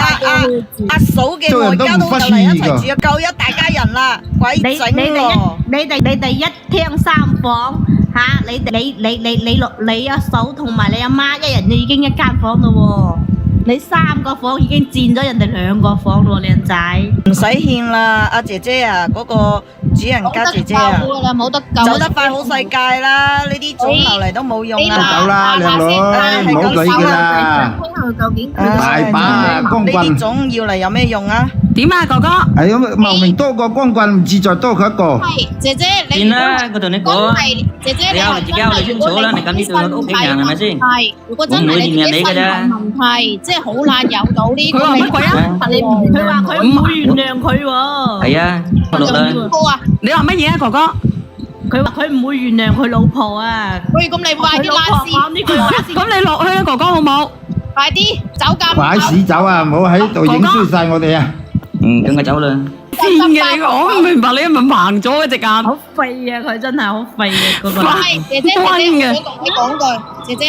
阿嫂嘅外家都就嚟一齊住，夠一大家人啦，鬼整喎！你哋一廳3房吓，你阿嫂同埋你阿媽一人就已經一間房咯喎。你3個房已經佔咗人哋2個房咯，靚仔。唔使獻啦，阿姐姐啊，嗰個主人家姐姐啊，冇得救走得快好世界啦，呢啲種流嚟都冇用走啊！啦，靚女，唔好理佢啦。大把光棍。呢啲種要嚟有咩用啊？點啊，哥哥？係咁，茂名多個光棍，唔自在多佢一個。係姐姐，你算啦，我同你講，姐姐，你有你自己有你清楚啦，你咁呢對我屋企人係咪先？係，如果真係你自己身體問題，即係好難有到呢個。佢話乜鬼啊？佢話佢唔會原諒佢喎。係啊，落啦。你話乜嘢啊，哥哥？佢話佢唔會原諒佢老婆啊。喂，咁你快啲拉屎。講呢句話先。咁你落去啊，哥哥好冇？快啲走咁。快屎走啊！唔好喺度影衰晒我哋啊！咁我走啦。癲嘅你，我唔明白你係咪盲咗嘅隻眼？好廢啊！佢真係好廢啊！嗰個。係姐姐，你講句，姐姐，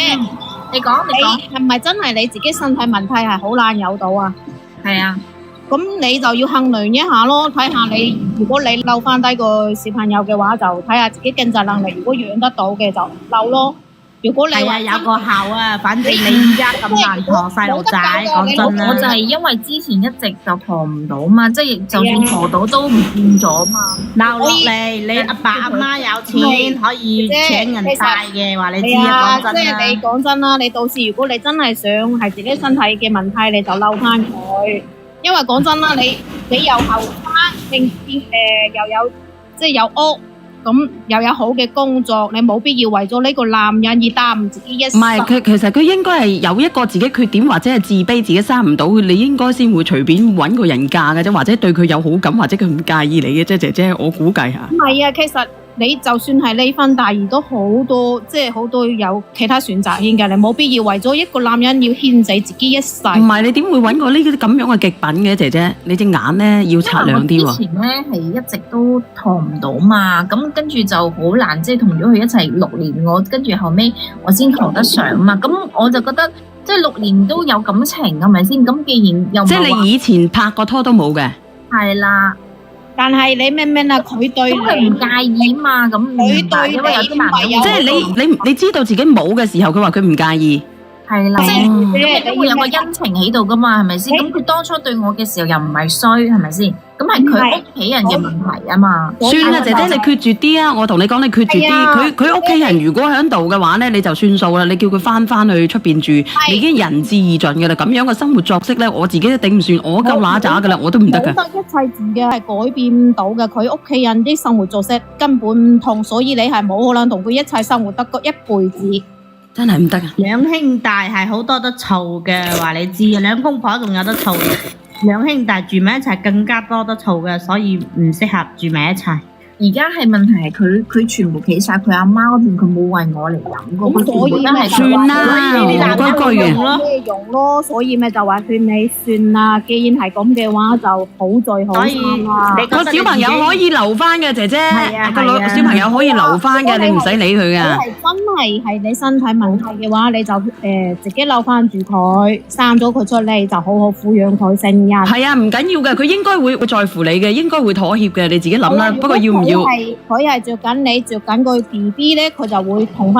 你係咪真係你自己身體問題係好難有到啊？係啊。咁你就要衡量一下咯，睇下你如果你留翻低個小朋友嘅話，就睇下自己經濟能力，如果養得到嘅就留咯。如果你話有個效啊，反正你而家咁難陀細路仔，講真啦。我就係因為之前一直就陀唔到嘛，即係就算陀到都唔見咗嘛。鬧落嚟，你阿爸阿媽有錢可以請人帶嘅，話你知啊，講真啦。即係你講真啦，你到時如果你真係想係自己身體嘅問題，你就嬲翻佢。因為講真啦，你又後生，又有即係有屋。咁又有好嘅工作，你冇必要為咗呢個男人而耽誤自己一生。唔係，佢其實佢應該係有一個自己缺點或者係自卑，自己生唔到，你應該先會隨便揾個人嫁嘅啫，或者對佢有好感，或者佢唔介意你嘅啫，姐姐，我估計下。唔係啊，其實你就算係離婚，但係都好多，即係好多有其他選擇添嘅，你冇必要為咗一個男人要牽制自己一世。唔係，你點會揾個呢啲咁樣嘅極品嘅姐姐？你隻眼咧要擦亮啲喎。之前咧係一直都陀唔到嘛，咁跟住就好難，即係同咗佢一齊6年，我跟住後尾我先陀得上嘛，咁我就覺得即係6年都有感情係咪先？咁既然又即係你以前拍過拖都冇嘅。係啦。但係你明唔明啊？佢對你唔介意嘛？咁佢對你因為有啲男人即係你知道自己冇嘅時候，佢話佢唔介意。係啦，咁你都會有個恩情喺度噶嘛？係咪先？咁佢當初對我嘅時候又唔係衰，係咪先？咁係佢屋企人嘅問題啊嘛。算啦，姐姐你決絕啲啊！我同你講，你決絕啲。佢屋企人如果喺度嘅話咧，你就算數啦。你叫佢翻去出邊住，你已經仁至義盡噶啦。咁樣嘅生活作息咧，我自己都頂唔順，我夠乸渣噶啦，我都唔得噶。冇得一切字嘅係改變唔到嘅，佢屋企人啲生活作息根本唔同，所以你係冇可能同佢一齊生活得個一輩子。真係唔得啊！兩兄弟係好多得嘈嘅，話你知啊，兩公婆仲有得嘈，兩兄弟住埋一齊更加多得嘈嘅，所以唔適合住埋一齊。而家係問題係佢全部企晒佢阿媽嗰邊，佢冇為我嚟諗過，佢所以全部都係算啦，你男戇居居嘅。咩用咯？所以咪就話勸你算啦。既然係咁嘅話，就好聚好所以散啦。你個小朋友可以留翻嘅，姐姐，個係啊小朋友可以留翻嘅，你唔使理佢噶。係真係你身體問題嘅話，你就自己留翻住佢，生咗佢出嚟就好好撫養佢成人。係啊，唔緊要嘅，佢應該會在乎你嘅，應該會妥協嘅，你自己諗啦。不過要唔要？佢係着緊你，着緊個 BB 咧，佢就會同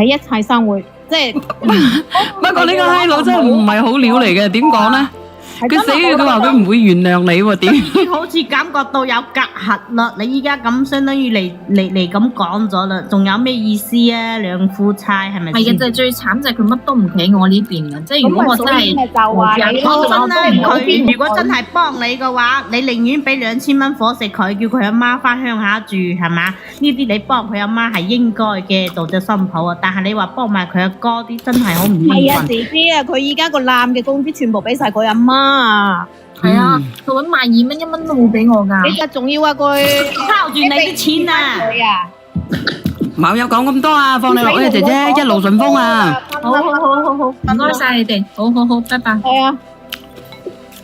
你一齊生活，即係。不過呢個閪佬真係唔係好料嚟嘅，點講咧？佢死佢話佢唔會原諒你喎，點？好似感覺到有隔閡啦，你依家咁相當於嚟咁講咗啦，仲有咩意思啊？兩夫妻係咪先？係嘅，就係最慘就係佢乜都唔企我呢邊嘅，即係如果我真係講真啦，佢如果真係幫你嘅話，你寧願俾2000蚊伙食佢，叫佢阿媽翻鄉下住，係嘛？呢啲你幫佢阿媽係應該嘅，做隻新抱啊！但係你話幫埋佢阿哥啲，真係好唔應係啊，份。姐姐啊，佢依家個男嘅工資全部俾晒佢阿媽。係啊，佢搵12蚊，1蚊都冇俾我㗎。其實仲要啊，佢靠住你啲錢啊！冇有講咁多啊，放你落去，姐姐一路順風啊！好，唔該晒你哋，好，拜拜。係啊，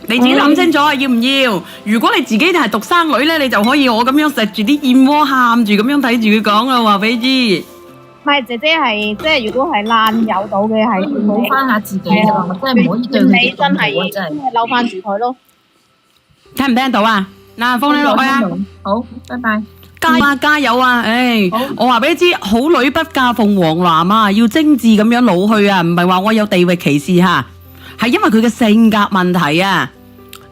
你自己諗清楚啊，要唔要？如果你自己係獨生女咧，你就可以我咁樣食住啲燕窩，喊住咁樣睇住佢講啊，話俾你知。唔係姐姐係即係如果係爛有到嘅係冇翻下自己啫嘛，我真係唔可以對佢哋咁好啊！真係嬲翻住佢咯。聽唔聽到啊？嗱，放你落去啊！好，拜拜。加油啊！唉，我話俾你知，好女不嫁鳳凰男啊，要精緻咁樣老去啊，唔係話我有地域歧視吓，係因為佢嘅性格問題啊。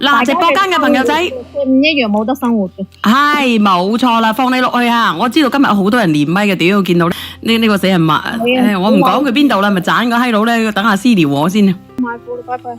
嗱，直播間嘅朋友仔，佢唔一樣冇得生活嘅。係冇錯啦，放你落去啊！我知道今日好多人連咪嘅，屌見到呢個死人物，我唔講佢邊度啦，咪斬個閪佬咧，等下私聊我先。拜拜。